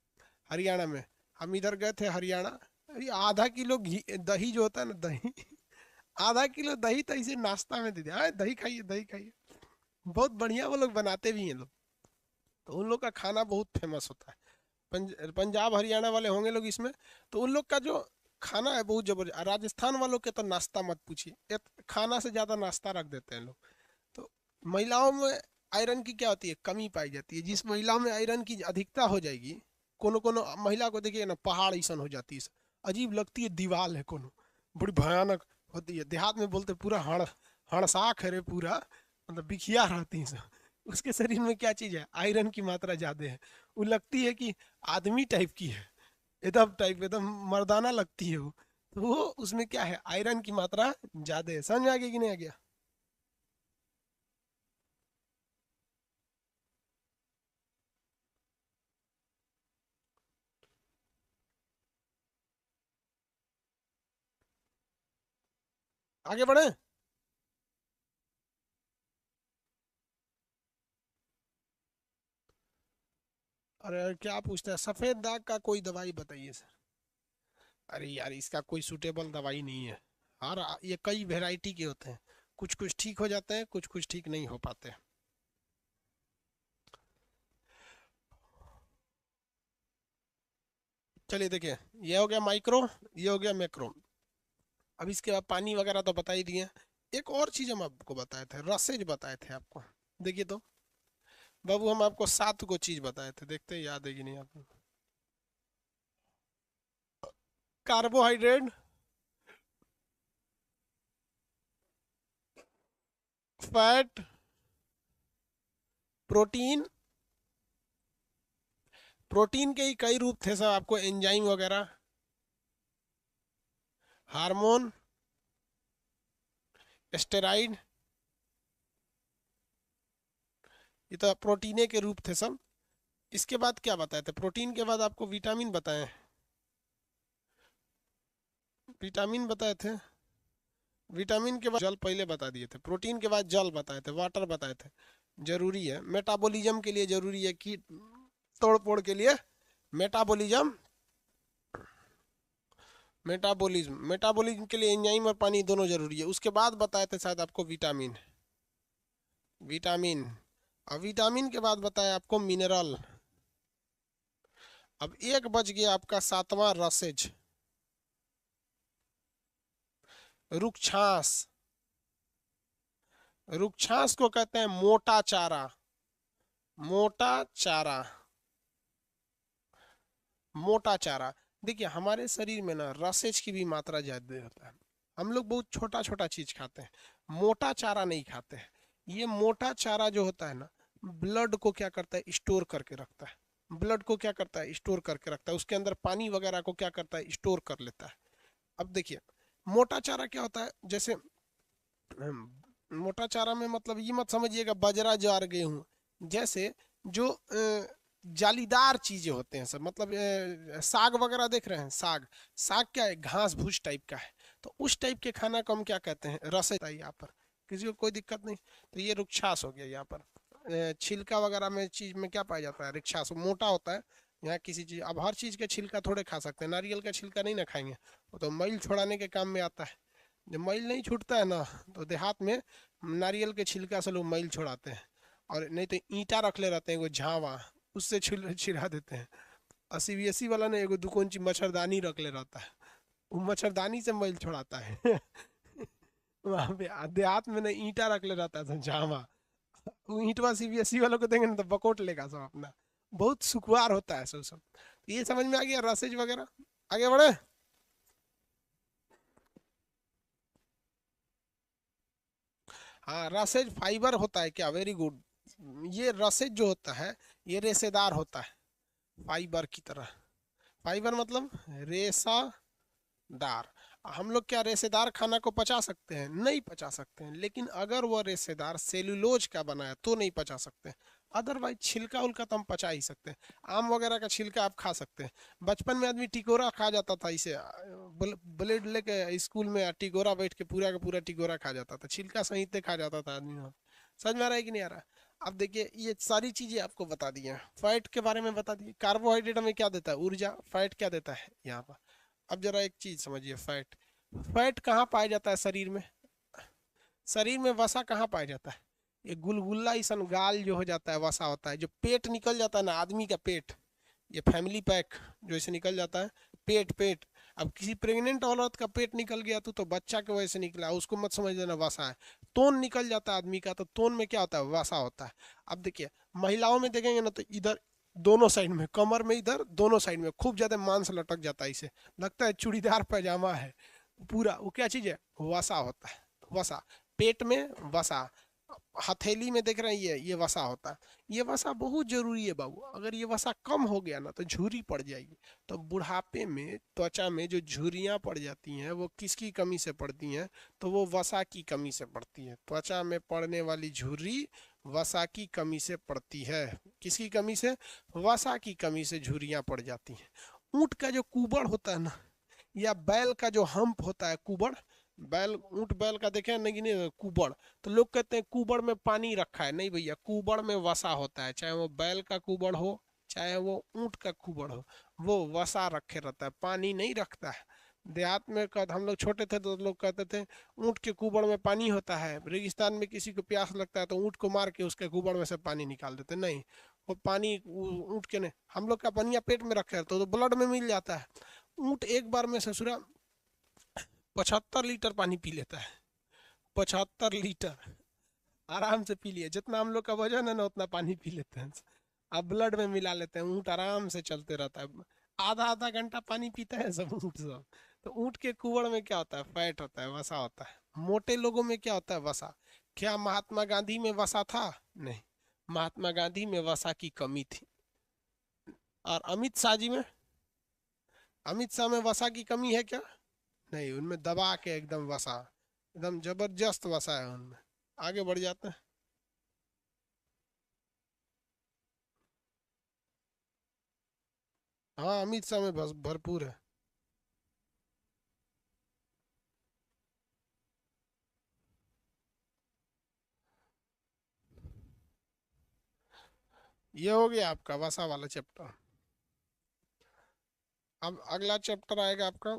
हरियाणा में। हम इधर गए थे हरियाणा, अरे आधा किलो दही जो होता है ना, दही आधा किलो दही तो इसे नाश्ता में दे दिया, "अरे दही खाइए दही खाइए"। बहुत बढ़िया वो लोग बनाते भी हैं लोग, तो उन लोग का खाना बहुत फेमस होता है। पंजाब हरियाणा वाले होंगे लोग इसमें, तो उन लोग का जो खाना है बहुत जबरदस्त। राजस्थान वालों के तो नाश्ता मत पूछिए, खाना से ज़्यादा नाश्ता रख देते हैं लोग। तो महिलाओं में आयरन की क्या होती है? कमी पाई जाती है। जिस महिला में आयरन की अधिकता हो जाएगी, कोनो कोनो महिला को देखिए ना, पहाड़ ऐसा हो जाती है, अजीब लगती है, दीवाल है कोनो, बड़ी भयानक होती है। देहात में बोलते पूरा हड़साक है रे पूरा, मतलब बिखिया रहती है सब। उसके शरीर में क्या चीज़ है? आयरन की मात्रा ज़्यादा है। वो लगती है कि आदमी टाइप की है, एकदम टाइप, एकदम मर्दाना लगती है वो। तो वो उसमें क्या है? आयरन की मात्रा ज़्यादा है। समझ में आ गया कि नहीं आ गया? आगे बढ़े। अरे यार, क्या पूछता है? सफेद दाग का कोई दवाई बताइए सर। अरे यार, इसका कोई सूटेबल दवाई नहीं है। ये कई वैरायटी के होते हैं, कुछ कुछ ठीक हो जाते हैं, कुछ कुछ ठीक नहीं हो पाते। चलिए देखिए, ये हो गया माइक्रो, ये हो गया मैक्रो। अब इसके बाद पानी वगैरह तो बता ही दिए। एक और चीज हम आपको बताए थे, रसेज बताए थे आपको। देखिए तो बाबू, हम आपको 7 को चीज बताए थे, देखते हैं याद है कि नहीं आपको। Carbohydrate, fat, protein. प्रोटीन के ही कई रूप थे सब आपको, एंजाइम वगैरह, हार्मोन, स्टेराइड, ये तो प्रोटीने के रूप थे सब। इसके बाद क्या बताए थे? प्रोटीन के बाद आपको विटामिन बताए। विटामिन बताए थे। विटामिन के बाद जल पहले बता दिए थे। प्रोटीन के बाद जल बताए थे, वाटर बताए थे। जरूरी है मेटाबॉलिज्म के लिए, जरूरी है कि तोड़ फोड़ के लिए मेटाबॉलिज्म। मेटाबॉलिज्म के लिए एंजाइम और पानी दोनों जरूरी है। उसके बाद बताए थे शायद आपको विटामिन। विटामिन, और विटामिन के बाद बताया आपको मिनरल। अब एक बच गया आपका 7वां, रसेज, रुक्षांश। रुक्षांश को कहते हैं मोटा चारा। मोटा चारा, मोटा चारा। देखिए हमारे शरीर में ना रसेज की भी मात्रा ज्यादा होता है। हम लोग बहुत छोटा छोटा चीज खाते हैं, मोटा चारा नहीं खाते हैं। ये मोटा चारा जो होता है ना, ब्लड को क्या करता है? स्टोर करके रखता है। ब्लड को क्या करता है? स्टोर करके रखता है। उसके अंदर पानी वगैरह को क्या करता है? स्टोर कर लेता है। अब देखिए, मोटा चारा क्या होता है? जैसे मोटा चारा में मतलब ये मत समझिएगा बाजरा ज्वार गेहूं, जैसे जो जालीदार चीजें होते हैं सब, मतलब साग वगैरह देख रहे हैं, साग। साग क्या है? घास भूस टाइप का है। तो उस टाइप के खाना को हम क्या कहते हैं? रस है यहाँ पर, किसी को कोई दिक्कत नहीं। तो ये रुक्षास हो गया यहाँ पर। छिलका वगैरह में चीज में क्या पाया जाता है? रिक्षास मोटा होता है। यहाँ किसी चीज, अब हर चीज का छिलका थोड़े खा सकते हैं, नारियल का छिलका नहीं ना खाएंगे, वो तो मैल छुड़ाने के काम में आता है। जब मैल नहीं छूटता है ना, तो देहात में नारियल के छिलका से लोग मैल छोड़ाते हैं। और नहीं तो ईंटा रख ले रहते हैं एगो झावा, उससे छिड़ा देते हैं। और सीबीएसई वाला ने एगो दुकोंची मच्छरदानी रख ले रहता है, वो मच्छरदानी से मैल छोड़ाता है। वहां पे देहात में ना ईंटा रख ले रहता है झावा, वो ईंटवा सीबीएसई वालों को देंगे ना तो बकोट लेगा सब अपना। बहुत सुखवार होता है सब सब। ये समझ में आ गया रसेज वगैरह। आगे बढ़े। हाँ, रसेज फाइबर होता है क्या, वेरी गुड। ये रसेज जो होता है ये रेशेदार होता है फाइबर की तरह। फाइबर मतलब रेशा दार। हम लोग क्या रेशेदार खाना को पचा सकते हैं? नहीं पचा सकते हैं, लेकिन अगर वह रेशेदार सेलुलोज का बना है तो नहीं पचा सकते हैं। अदरवाइज छिलका उलका तो हम पचा ही सकते हैं। आम वगैरह का छिलका आप खा सकते हैं। बचपन में आदमी टिकोरा खा जाता था, इसे ब्लेड लेके स्कूल में टिकोरा बैठ के पूरा का पूरा टिकोरा खा जाता था, छिलका सहित खा जाता था आदमी। समझ में आ रहा है कि नहीं आ रहा? अब देखिए ये सारी चीजें आपको बता दी हैं। फैट के बारे में बता दिए। कार्बोहाइड्रेट हमें क्या देता है? ऊर्जा। फैट क्या देता है यहाँ पर? अब जरा एक चीज समझिए, फैट, फैट कहाँ पाया जाता है शरीर में? शरीर में वसा कहाँ पाया जाता है? ये गुलगुल्ला ईसन गाल जो हो जाता है वसा होता है। जो पेट निकल जाता है ना आदमी का पेट, ये फैमिली पैक जो ऐसे निकल जाता है, पेट पेट। अब किसी प्रेग्नेंट औरत का पेट निकल गया तो बच्चा के वजह से निकला, उसको मत समझ लेना वसा है। तोन निकल जाता है आदमी का, तो तोन में क्या होता है? वसा होता है। अब देखिए महिलाओं में देखेंगे ना तो इधर दोनों साइड में, कमर में इधर दोनों साइड में खूब ज्यादा मांस लटक जाता है, इसे लगता है चूड़ीदार पैजामा है पूरा। वो क्या चीज है? वसा होता है। वसा, पेट में वसा, हथेली में देख रहे हैं ये वसा होता है। ये वसा बहुत जरूरी है बाबू। अगर ये वसा कम हो गया ना तो झुर्री पड़ जाएगी। तो बुढ़ापे में त्वचा में जो झुर्रियां पड़ जाती हैं वो किसकी कमी से पड़ती हैं? तो वो वसा की कमी से पड़ती है। त्वचा में पड़ने वाली झुर्री वसा की कमी से पड़ती है। किसकी कमी से? वसा की कमी से झुर्रियां पड़ जाती हैं। ऊंट का जो कुबड़ होता है ना, या बैल का जो हम्प होता है, कुबड़, बैल, ऊंट बैल का देखे नहीं, नहीं कुबड़। तो लोग कहते हैं कुबड़ में पानी रखा है। नहीं भैया, कुबड़ में वसा होता है। चाहे वो बैल का कुबड़ हो चाहे वो ऊंट का कुबड़ हो, वो वसा रखे रहता है, पानी नहीं रखता है। देहात में हम लोग छोटे थे तो लोग कहते थे ऊंट के कुबड़ में पानी होता है। रेगिस्तान में किसी को प्यास लगता है तो ऊंट को मार के उसके कुबड़ में से पानी निकाल देते। नहीं, वो पानी ऊंट के नहीं, हम लोग का पनिया पेट में रखे तो ब्लड में मिल जाता है। ऊंट एक बार में ससुरा 75 लीटर पानी पी लेता है। 75 लीटर आराम से पी लिए। जितना हम लोग का वजन है ना उतना पानी पी लेते हैं। अब ब्लड में मिला लेते हैं। ऊँट आराम से चलते रहता है, आधा आधा घंटा पानी पीते हैं सब ऊँट सब। तो ऊँट के कुबड़ में क्या होता है? फैट होता है, वसा होता है। मोटे लोगों में क्या होता है? वसा। क्या महात्मा गांधी में वसा था? नहीं, महात्मा गांधी में वसा की कमी थी। और अमित शाह जी में, अमित शाह में वसा की कमी है क्या? नहीं, उनमें दबा के एकदम वसा, एकदम जबरदस्त वसा है उनमें। आगे बढ़ जाते हैं। हाँ, अमित शाह में बस भरपूर है। ये हो गया आपका वसा वाला चैप्टर। अब अगला चैप्टर आएगा आपका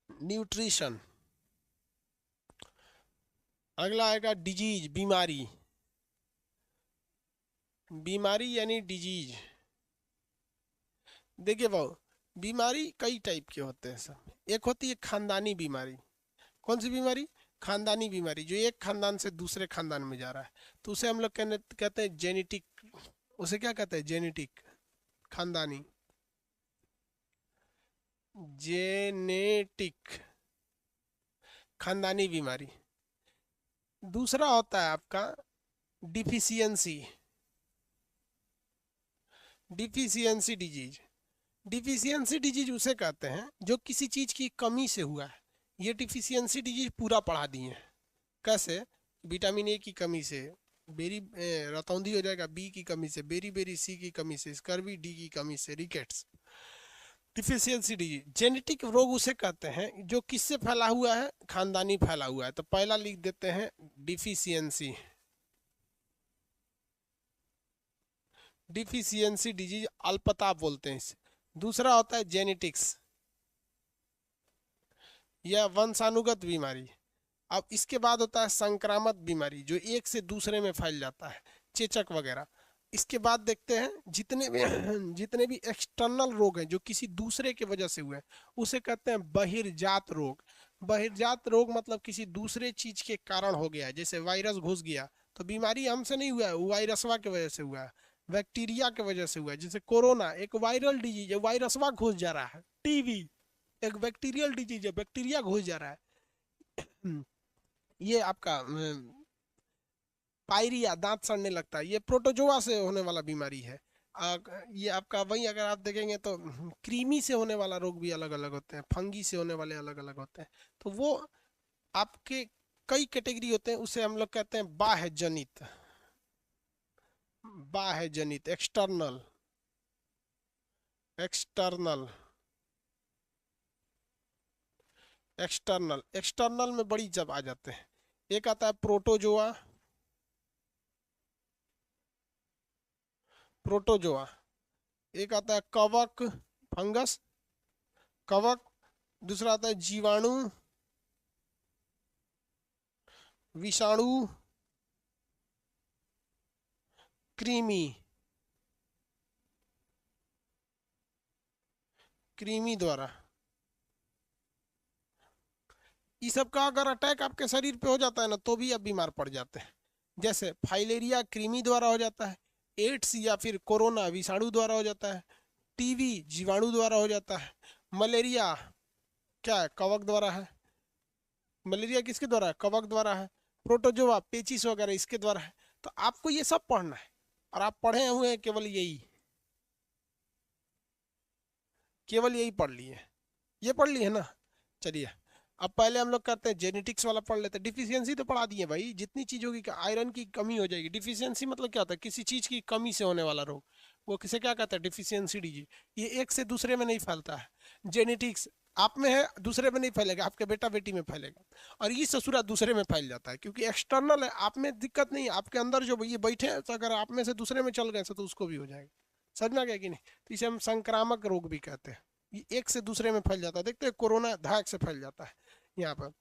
न्यूट्रिशन। अगला आएगा डिजीज, बीमारी। बीमारी यानी डिजीज। देखिए भाऊ, बीमारी कई टाइप के होते हैं सब। एक होती है खानदानी बीमारी। कौन सी बीमारी? खानदानी बीमारी, जो एक खानदान से दूसरे खानदान में जा रहा है। तो उसे हम लोग कहते हैं जेनेटिक। उसे क्या कहते हैं? जेनेटिक, खानदानी, जेनेटिक, खानदानी बीमारी। दूसरा होता है आपका deficiency, deficiency disease. Deficiency disease उसे कहते हैं जो किसी चीज की कमी से हुआ है। ये डिफिशियंसी डिजीज पूरा पढ़ा दिए हैं। कैसे? विटामिन ए की कमी से बेरी रतौंधी हो जाएगा, बी की कमी से बेरी बेरी, सी की कमी से स्कर्वी, डी की कमी से रिकेट्स। Deficiency disease. जेनेटिक रोग उसे कहते हैं जो किससे फैला हुआ है? खानदानी फैला हुआ है। तो पहला लिख देते हैं डिफिशियंसी, डिफिशियंसी डिजीज, अल्पता बोलते हैं इसे। दूसरा होता है जेनेटिक्स या वंशानुगत बीमारी। अब इसके बाद होता है संक्रामक बीमारी, जो एक से दूसरे में फैल जाता है। चेचक वगैरह। इसके बाद देखते हैं जितने भी जितने भी एक्सटर्नल रोग हैं जो किसी दूसरे के वजह से हुए हैं उसे कहते हैं बहिर्जात रोग। बहिर्जात रोग मतलब किसी दूसरे चीज के कारण हो गया है, जैसे वायरस घुस गया तो बीमारी हमसे नहीं हुआ है, वो वायरसवा की वजह से हुआ है, बैक्टीरिया की वजह से हुआ है। जैसे कोरोना एक वायरल डिजीज है, वायरसवा घुस जा रहा है। टीबी एक बैक्टीरियल डिजीज है, बैक्टीरिया घुस जा रहा है। ये आपका पायरिया दांत सड़ने लगता है, ये प्रोटोजोआ से होने वाला बीमारी है। ये आपका वही अगर आप देखेंगे तो क्रीमी से होने वाला रोग भी अलग अलग होते हैं, फंगी से होने वाले अलग अलग होते हैं। तो वो आपके कई कैटेगरी होते हैं, उसे हम लोग कहते हैं बाह्य जनित। बाह्य जनित एक्सटर्नल, एक्सटर्नल, एक्सटर्नल। एक्सटर्नल में बड़ी जब आ जाते हैं, एक आता है प्रोटोजोआ, प्रोटोजोआ। एक आता है कवक, फंगस, कवक। दूसरा आता है जीवाणु, विषाणु, कृमि, कृमि द्वारा। ये सब का अगर अटैक आपके शरीर पे हो जाता है ना तो भी आप बीमार पड़ जाते हैं। जैसे फाइलेरिया कृमि द्वारा हो जाता है, एड्स या फिर कोरोना विषाणु द्वारा हो जाता है, टीबी जीवाणु द्वारा हो जाता है, मलेरिया क्या है कवक द्वारा है, मलेरिया किसके द्वारा है कवक द्वारा है, प्रोटोजोआ पेचिस वगैरह इसके द्वारा है। तो आपको ये सब पढ़ना है और आप पढ़े हुए हैं केवल यही, केवल यही पढ़ लिए, ये पढ़ लिए ना। चलिए अब पहले हम लोग करते हैं जेनेटिक्स वाला पढ़ लेते हैं। डिफिशियंसी तो पढ़ा दिए भाई, जितनी चीज होगी आयरन की कमी हो जाएगी। डिफिशियंसी मतलब क्या होता है, किसी चीज की कमी से होने वाला रोग, वो किसे क्या कहता है डिफिशियंसी डिजीज। ये एक से दूसरे में नहीं फैलता है। जेनेटिक्स आप में है दूसरे में नहीं फैलेगा, आपके बेटा बेटी में फैलेगा, और ये ससुरा दूसरे में फैल जाता है क्योंकि एक्सटर्नल है। आप में दिक्कत नहीं है, आपके अंदर जो ये बैठे हैं तो अगर आप में से दूसरे में चल गए तो उसको भी हो जाएगा। समझ में आ गया कि नहीं। तो इसे हम संक्रामक रोग भी कहते हैं, ये एक से दूसरे में फैल जाता है। देखते हैं कोरोना धाक से फैल जाता है। यहाँ पर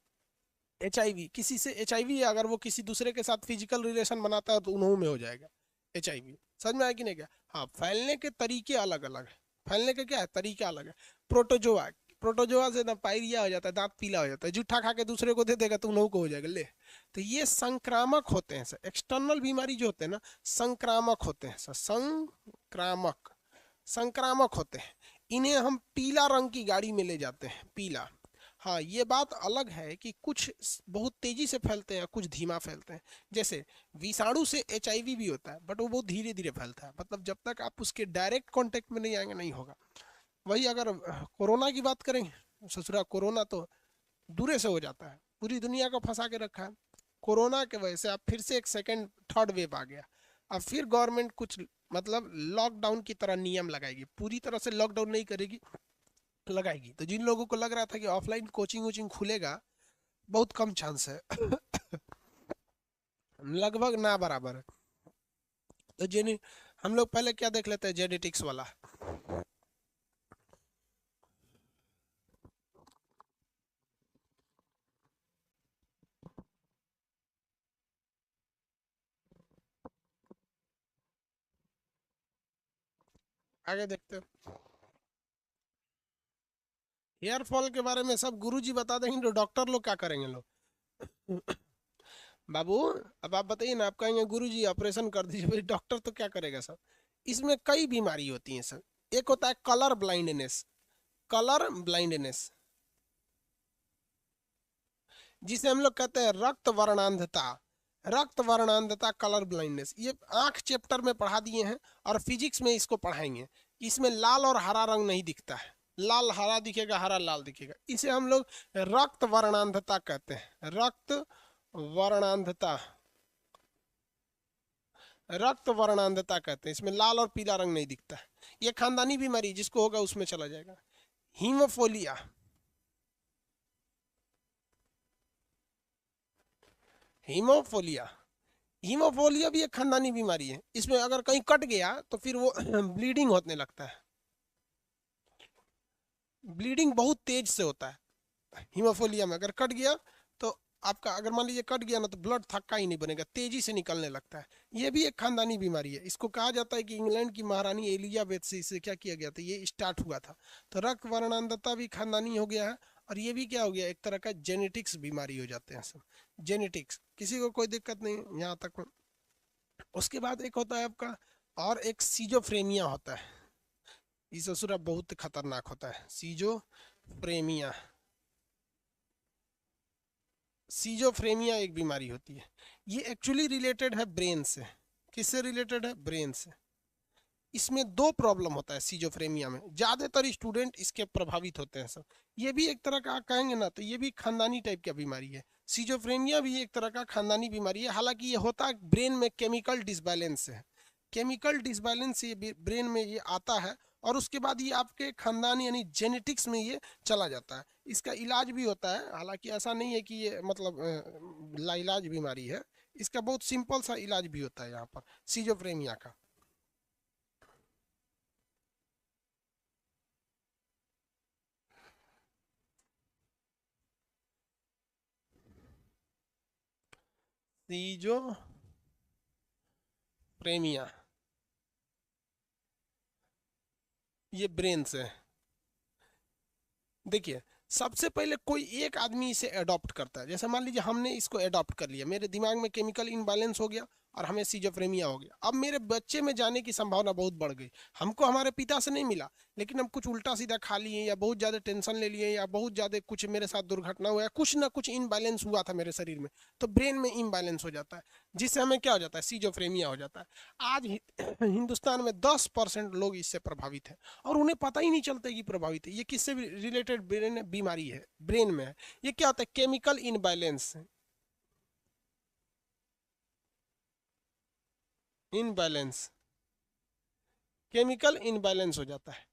HIV, किसी से HIV अगर वो किसी दूसरे के साथ फिजिकल रिलेशन बनाता है तो उन्हों में हो जाएगा HIV। समझ में आया कि नहीं क्या। हाँ फैलने के तरीके अलग अलग है, फैलने के क्या है तरीका अलग है। प्रोटोजोआ, प्रोटोजोआ से ना पायरिया हो जाता है, दांत पीला हो जाता है, जूठा खा के दूसरे को दे देगा तो उन्हों को हो जाएगा ले। तो ये संक्रामक होते हैं सर, एक्सटर्नल बीमारी जो होते हैं ना संक्रामक होते हैं सर, संक्रामक, संक्रामक होते हैं। इन्हें हम पीला रंग की गाड़ी में ले जाते हैं, पीला। हाँ ये बात अलग है कि कुछ बहुत तेजी से फैलते हैं, कुछ धीमा फैलते हैं। जैसे विषाणु से HIV भी होता है बट वो बहुत धीरे धीरे फैलता है, मतलब जब तक आप उसके डायरेक्ट कांटेक्ट में नहीं आएंगे नहीं होगा। वही अगर कोरोना की बात करें, ससुरा कोरोना तो दूरे से हो जाता है, पूरी दुनिया को फंसा के रखा है। कोरोना के वजह से अब फिर से एक सेकेंड थर्ड वेव आ गया। अब फिर गवर्नमेंट कुछ मतलब लॉकडाउन की तरह नियम लगाएगी, पूरी तरह से लॉकडाउन नहीं करेगी, लगाएगी। तो जिन लोगों को लग रहा था कि ऑफलाइन कोचिंग वोचिंग खुलेगा, बहुत कम चांस है। लगभग ना बराबर है। तो जेने हम लोग पहले क्या देख लेते हैं जेनेटिक्स वाला। आगे देखते हैं हेयर फॉल के बारे में सब गुरुजी बता देंगे तो डॉक्टर लोग क्या करेंगे लोग। बाबू अब आप बताइए ना, आप कहेंगे गुरुजी ऑपरेशन कर दीजिए, भाई डॉक्टर तो क्या करेगा सर। इसमें कई बीमारी होती हैं सर। एक होता है कलर ब्लाइंडनेस, कलर ब्लाइंडनेस जिसे हम लोग कहते हैं रक्त वर्णांधता, रक्त वर्णांधता कलर ब्लाइंडनेस। ये आंख चैप्टर में पढ़ा दिए हैं और फिजिक्स में इसको पढ़ाएंगे। इसमें लाल और हरा रंग नहीं दिखता है, लाल हरा दिखेगा, हरा लाल दिखेगा। इसे हम लोग रक्त वर्णांधता कहते हैं, रक्त वर्णांधता, रक्त वर्णांधता कहते हैं। इसमें लाल और पीला रंग नहीं दिखता है। ये खानदानी बीमारी जिसको होगा उसमें चला जाएगा। हीमोफोलिया, हीमोफोलिया, हीमोफोलिया भी एक खानदानी बीमारी है। इसमें अगर कहीं कट गया तो फिर वो ब्लीडिंग होने लगता है, ब्लीडिंग बहुत तेज से होता है। हीमोफोलिया में अगर कट गया तो आपका अगर मान लीजिए कट गया ना तो ब्लड थक्का ही नहीं बनेगा, तेजी से निकलने लगता है। ये भी एक खानदानी बीमारी है। इसको कहा जाता है कि इंग्लैंड की महारानी एलिजाबेथ से इसे क्या किया गया था, ये स्टार्ट हुआ था। तो रक्त वर्णांधता भी खानदानी हो गया है। और ये भी क्या हो गया, एक तरह का जेनेटिक्स बीमारी हो जाते हैं सब, जेनेटिक्स। किसी को कोई दिक्कत नहीं यहाँ तक। उसके बाद एक होता है आपका, और एक सीजोफ्रेनिया होता है। ये ससुरा बहुत खतरनाक होता है, सीजोफ्रेनिया। सीजोफ्रेनिया एक बीमारी होती है। ये एक्चुअली रिलेटेड है ब्रेन से। किससे रिलेटेड है, ब्रेन से। इसमें दो प्रॉब्लम होता है सीजोफ्रेनिया में, ज्यादातर स्टूडेंट इसके प्रभावित होते हैं सब। ये भी एक तरह का कहेंगे ना तो ये भी खानदानी टाइप की बीमारी है। सीजोफ्रेनिया भी एक तरह का खानदानी बीमारी है। हालांकि ये होता है ब्रेन में केमिकल डिसबैलेंस से है। केमिकल डिसबैलेंस से ये ब्रेन में ये आता है, और उसके बाद ये आपके खानदान यानी जेनेटिक्स में ये चला जाता है। इसका इलाज भी होता है, हालांकि ऐसा नहीं है कि ये मतलब लाइलाज बीमारी है। इसका बहुत सिंपल सा इलाज भी होता है यहाँ पर सीजोफ्रेनिया का। सीजोफ्रेनिया, ये ब्रेन से। देखिए, सबसे पहले कोई एक आदमी इसे अडॉप्ट करता है। जैसे मान लीजिए हमने इसको अडॉप्ट कर लिया, मेरे दिमाग में केमिकल इनबैलेंस हो गया और हमें सीजोफ्रेनिया हो गया। अब मेरे बच्चे में जाने की संभावना बहुत बढ़ गई। हमको हमारे पिता से नहीं मिला, लेकिन हम कुछ उल्टा सीधा खा लिए, या बहुत ज़्यादा टेंशन ले लिए, या बहुत ज़्यादा कुछ मेरे साथ दुर्घटना हुआ, या कुछ ना कुछ इनबैलेंस हुआ था मेरे शरीर में, तो ब्रेन में इनबैलेंस हो जाता है, जिससे हमें क्या हो जाता है, सीजोफ्रेनिया हो जाता है। आज हिंदुस्तान में 10% लोग इससे प्रभावित हैं, और उन्हें पता ही नहीं चलता कि प्रभावित है। ये किससे रिलेटेड ब्रेन बीमारी है, ब्रेन में है। ये क्या होता है, chemical imbalance, imbalance, chemical imbalance हो जाता है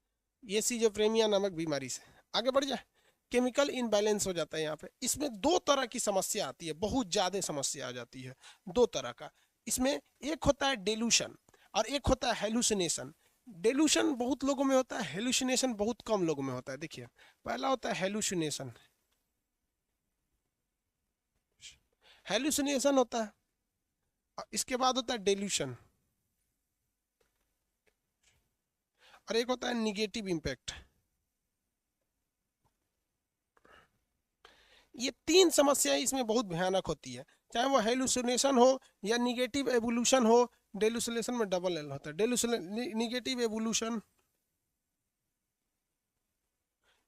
ये सीजोफ्रेनिया नामक बीमारी से। आगे बढ़ जाए, केमिकल इनबैलेंस हो जाता है यहाँ पे। इसमें दो तरह की समस्या आती है, बहुत ज्यादा समस्या आ जाती है, दो तरह का। इसमें एक होता है डेलूशन, और एक होता है हेलुसिनेशन। डेलूशन बहुत लोगों में होता है, हेलुसिनेशन बहुत कम लोगों में होता है। देखिए, पहला होता है हेलुसिनेशन, हेलुसिनेशन होता है, और इसके बाद होता है डेल्यूशन, और एक होता है निगेटिव इम्पैक्ट। ये तीन समस्याएं इसमें बहुत भयानक होती है, चाहे वो हेलुसिनेशन हो या निगेटिव एवोल्यूशन हो। डेलुसिनेशन में डबल एल होता है, निगेटिव एवोल्यूशन,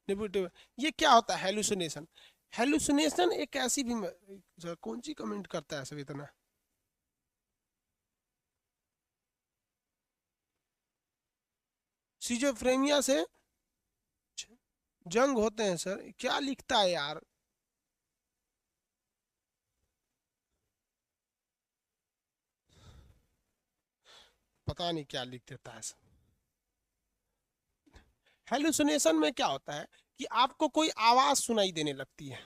निगेटिव। ये क्या होता है हेलुसिनेशन? हेलुसिनेशन एक ऐसी भी, कौन सी कमेंट करता है सब इतना? सिजोफ्रेनिया से जंग होते हैं सर, क्या लिखता है यार? पता नहीं क्या लिख देता है सर। हेलुसिनेशन में क्या होता है कि आपको कोई आवाज सुनाई देने लगती है,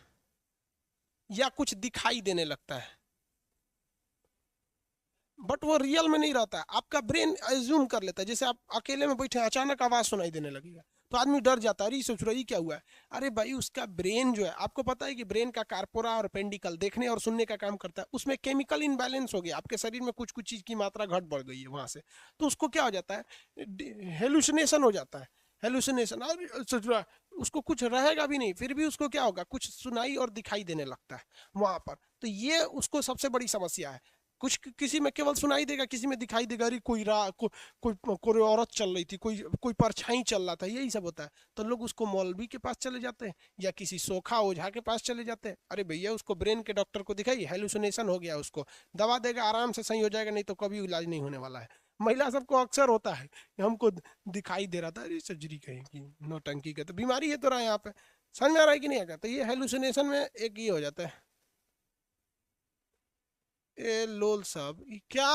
या कुछ दिखाई देने लगता है, बट वो रियल में नहीं रहता है। आपका ब्रेन एज्यूम कर लेता है, जैसे आप अकेले में बैठे हैं, अचानक आवाज सुनाई देने लगेगा, तो आदमी डर जाता है, अरे सोच रहा है क्या हुआ है। अरे भाई, उसका ब्रेन जो है, आपको पता है कि ब्रेन का कार्पोरा और पेंडिकल देखने और सुनने का काम करता है, उसमें केमिकल इनबैलेंस हो गया, आपके शरीर में कुछ कुछ चीज की मात्रा घट बढ़ गई है वहां से, तो उसको क्या हो जाता है, हेलुसिनेशन हो जाता है। हेलुसिनेशन, और सोच रहा है, उसको कुछ रहेगा भी नहीं, फिर भी उसको क्या होगा, कुछ सुनाई और दिखाई देने लगता है वहां पर। तो ये उसको सबसे बड़ी समस्या है। कुछ किसी में केवल सुनाई देगा, किसी में दिखाई देगा, अरे कोई औरत चल रही थी, कोई कोई परछाई चल रहा था, यही सब होता है। तो लोग उसको मौलवी के पास चले जाते हैं, या किसी सोखा ओझा के पास चले जाते हैं। अरे भैया, उसको ब्रेन के डॉक्टर को दिखाइए, हेलुसिनेशन हो गया, उसको दवा देगा, आराम से सही हो जाएगा, नहीं तो कभी इलाज नहीं होने वाला है। महिला सबको अक्सर होता है कि हमको दिखाई दे रहा था, अरे सर्जरी कहेंगी, नौटंकी का तो बीमारी है तो रहा यहाँ पे। समझ में आ रहा है कि नहीं आगा? तो ये हेलुसिनेशन में एक ये हो जाता है। ए लोल साहब, ये क्या?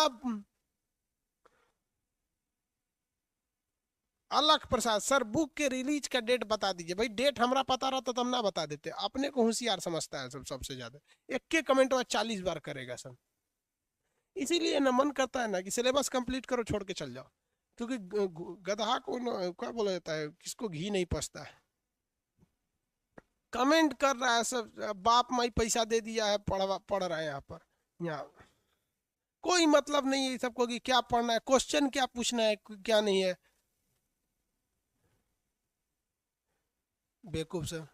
अलख प्रसाद सर, बुक के रिलीज का डेट बता दीजिए भाई। डेट हमरा पता रहता तो हम ना बता देते। अपने को होशियार समझता है सब, सबसे ज्यादा। एक के कमेंट में 40 बार करेगा सब। इसीलिए ना मन करता है ना कि सिलेबस कंप्लीट करो, छोड़ के चल जाओ। क्योंकि गधा को क्या बोला जाता है, किसको घी नहीं पचता है। कमेंट कर रहा है सब, बाप माई पैसा दे दिया है, पढ़ रहा है यहाँ पर। यहाँ कोई मतलब नहीं है सबको कि क्या पढ़ना है, क्वेश्चन क्या पूछना है, क्या नहीं है। बेवकूफ सर।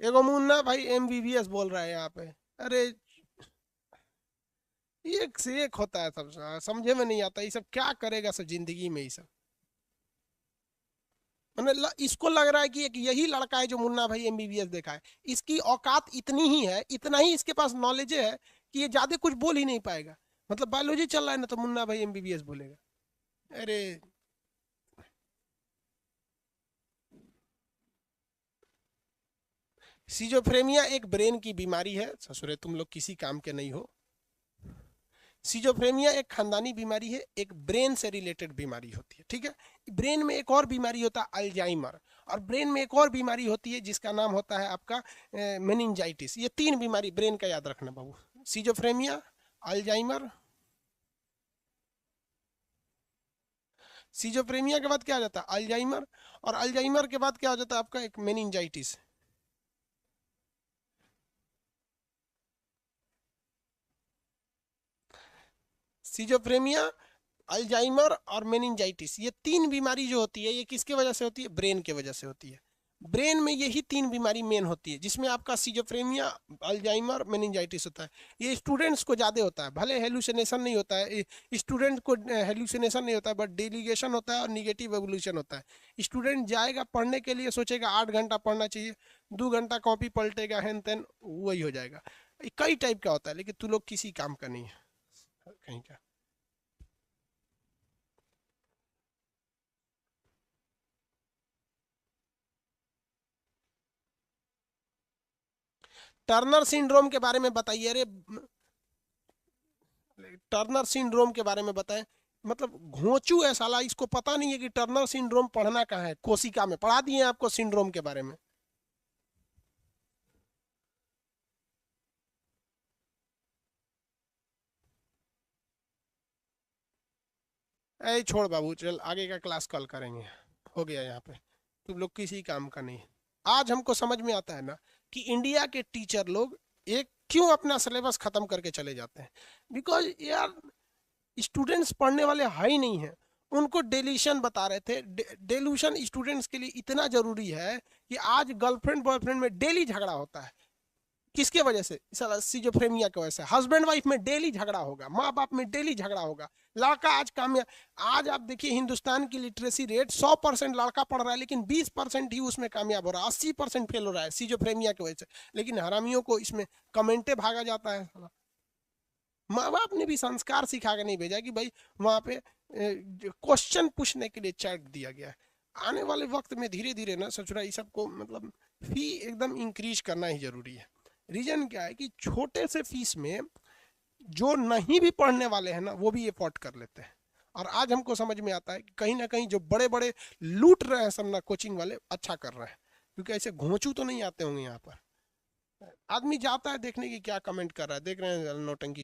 एगो मुन्ना भाई एमबीबीएस बोल रहा है यहाँ पे। अरे एक से एक होता है सब, समझे में नहीं आता ये सब क्या करेगा सब जिंदगी में ये सब। मैंने इसको लग रहा है कि एक यही लड़का है जो मुन्ना भाई एमबीबीएस देखा है। इसकी औकात इतनी ही है, इतना ही इसके पास नॉलेज है कि ये ज्यादा कुछ बोल ही नहीं पाएगा। मतलब बायोलॉजी चल रहा है ना तो मुन्ना भाई एमबीबीएस बोलेगा। अरे सिजोफ्रेनिया एक ब्रेन की बीमारी है, ससुरे तुम लोग किसी काम के नहीं हो। सिजोफ्रेनिया एक खानदानी बीमारी है, एक ब्रेन से रिलेटेड बीमारी होती है, ठीक है। ब्रेन में एक और बीमारी होता है अल्जाइमर, और ब्रेन में एक और बीमारी होती है जिसका नाम होता है आपका मेनिंजाइटिस। ये तीन बीमारी ब्रेन का याद रखना बाबू, सिजोफ्रेनिया, अल्जाइमर। सिजोफ्रेनिया के बाद क्या आ जाता है, अल्जाइमर, और अल्जाइमर के बाद क्या हो जाता है आपका एक मेनिंजाइटिस। सिजोफ्रेनिया, अल्जाइमर और मेनिंजाइटिस, ये तीन बीमारी जो होती है ये किसके वजह से होती है, ब्रेन के वजह से होती है। ब्रेन में यही तीन बीमारी मेन होती है, जिसमें आपका सिजोफ्रेनिया, अल्जाइमर, मेनिंजाइटिस होता है। ये स्टूडेंट्स को ज़्यादा होता है, भले हेलुसिनेशन नहीं होता है, स्टूडेंट को हेलुसिनेशन नहीं होता है, बट डेलीगेशन होता है और निगेटिव एवोल्यूशन होता है। स्टूडेंट जाएगा पढ़ने के लिए, सोचेगा 8 घंटा पढ़ना चाहिए, 2 घंटा कॉपी पलटेगा, हैन तेन वही हो जाएगा। कई टाइप का होता है, लेकिन तू लोग किसी काम का नहीं है कहीं का। टर्नर सिंड्रोम के बारे में बताइए। अरे टर्नर सिंड्रोम के बारे में बताएं। मतलब घोंचू है साला, इसको पता नहीं है कि टर्नर सिंड्रोम पढ़ना कहाँ है। कोशिका में पढ़ा दिए आपको सिंड्रोम के बारे में। ऐ छोड़ बाबू, चल आगे का क्लास कल करेंगे, हो गया यहाँ पे, तुम लोग किसी काम का नहीं। आज हमको समझ में आता है ना कि इंडिया के टीचर लोग एक क्यों अपना सिलेबस खत्म करके चले जाते हैं। बिकॉज यार स्टूडेंट्स पढ़ने वाले है ही नहीं है। उनको डेलीशन बता रहे थे, डेलूशन स्टूडेंट्स के लिए इतना जरूरी है कि आज गर्लफ्रेंड बॉयफ्रेंड में डेली झगड़ा होता है। किसके वजह से, सिजोफ्रेनिया की वजह से। हस्बैंड वाइफ में डेली झगड़ा होगा, माँ बाप में डेली झगड़ा होगा। लड़का आज कामयाब, आज आप देखिए हिंदुस्तान की लिटरेसी रेट 100% लड़का पढ़ रहा है, लेकिन 20% ही उसमें कामयाब हो रहा है, 80% फेल हो रहा है सिजोफ्रेनिया की वजह से। लेकिन हरामियों को इसमें कमेंटे भागा जाता है। माँ बाप ने भी संस्कार सिखा के नहीं भेजा कि भाई वहाँ पे क्वेश्चन पूछने के लिए चैट दिया गया है। आने वाले वक्त में धीरे धीरे ना सचुरा ये सबको मतलब फी एकदम इंक्रीज करना ही जरूरी है। रीजन क्या है कि छोटे से फीस में जो नहीं भी पढ़ने वाले हैं ना वो भी एफोर्ड कर लेते हैं। और आज हमको समझ में आता है कि कहीं ना कहीं जो बड़े बड़े लूट रहे हैं सब ना कोचिंग वाले, अच्छा कर रहे हैं, क्योंकि ऐसे घोंचू तो नहीं आते होंगे यहाँ पर। आदमी जाता है देखने की क्या कमेंट कर रहा है, देख रहे हैं नौटंकी।